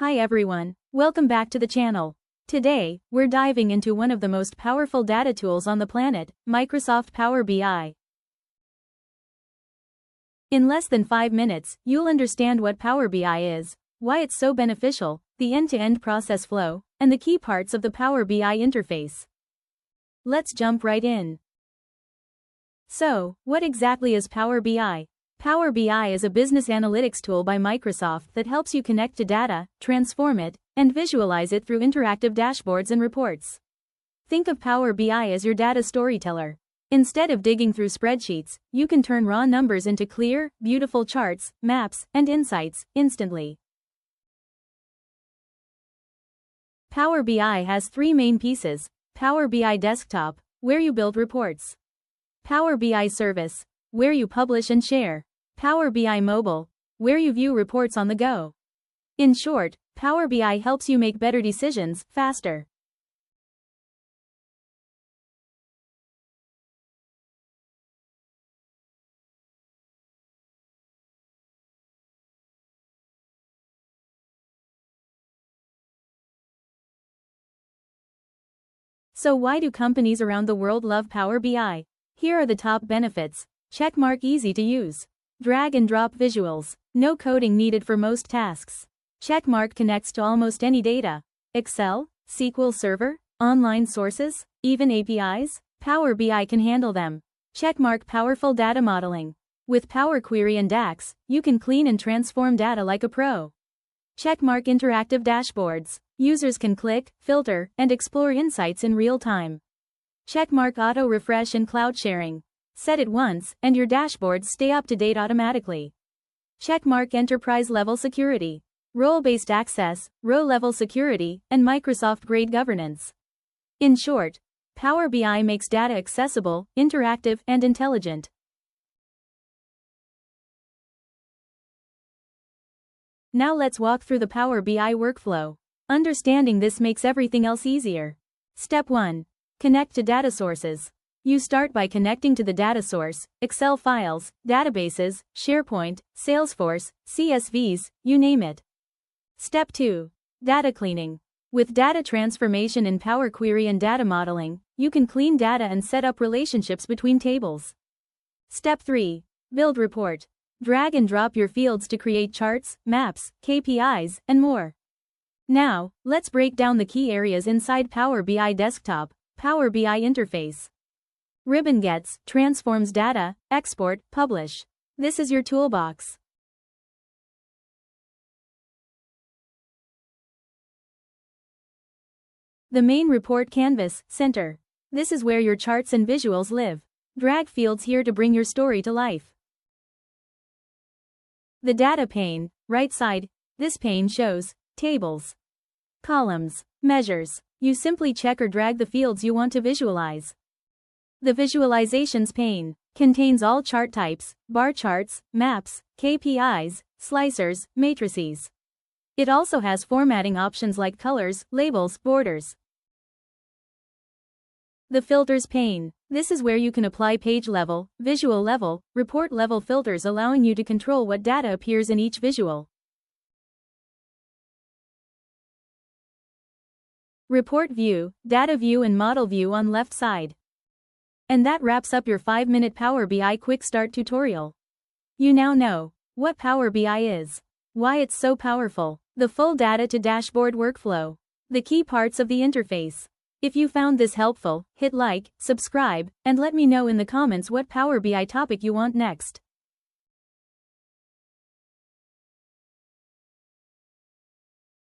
Hi everyone, welcome back to the channel. Today, we're diving into one of the most powerful data tools on the planet, Microsoft Power BI. In less than 5 minutes, you'll understand what Power BI is, why it's so beneficial, the end-to-end process flow, and the key parts of the Power BI interface. Let's jump right in. So, what exactly is Power BI? Power BI is a business analytics tool by Microsoft that helps you connect to data, transform it, and visualize it through interactive dashboards and reports. Think of Power BI as your data storyteller. Instead of digging through spreadsheets, you can turn raw numbers into clear, beautiful charts, maps, and insights instantly. Power BI has 3 main pieces: Power BI Desktop, where you build reports; Power BI Service, where you publish and share; Power BI Mobile, where you view reports on the go. In short, Power BI helps you make better decisions faster. So why do companies around the world love Power BI? Here are the top benefits. Checkmark: easy to use. Drag and drop visuals. No coding needed for most tasks. Checkmark: connects to almost any data. Excel, SQL Server, online sources, even APIs. Power BI can handle them. Checkmark: powerful data modeling. With Power Query and DAX, you can clean and transform data like a pro. Checkmark: interactive dashboards. Users can click, filter, and explore insights in real time. Checkmark: auto refresh and cloud sharing. Set it once, and your dashboards stay up to date automatically. Checkmark: enterprise level security. Role-based access, row-level security, and Microsoft-grade governance. In short, Power BI makes data accessible, interactive, and intelligent. Now let's walk through the Power BI workflow. Understanding this makes everything else easier. Step 1. Connect to data sources. You start by connecting to the data source: Excel files, databases, SharePoint, Salesforce, CSVs, you name it. Step 2. Data cleaning. With data transformation in Power Query and data modeling, you can clean data and set up relationships between tables. Step 3. Build report. Drag and drop your fields to create charts, maps, KPIs, and more. Now, let's break down the key areas inside Power BI Desktop. Power BI Interface. Ribbon: gets, transforms data, export, publish. This is your toolbox. The main report canvas, center. This is where your charts and visuals live. Drag fields here to bring your story to life. The data pane, right side. This pane shows tables, columns, measures. You simply check or drag the fields you want to visualize. The visualizations pane contains all chart types: bar charts, maps, KPIs, slicers, matrices. It also has formatting options like colors, labels, borders. The filters pane. This is where you can apply page level, visual level, report level filters, allowing you to control what data appears in each visual. Report view, data view, and model view on left side. And that wraps up your 5-minute Power BI quick start tutorial. You now know what Power BI is, why it's so powerful, the full data to dashboard workflow, the key parts of the interface. If you found this helpful, hit like, subscribe, and let me know in the comments what Power BI topic you want next.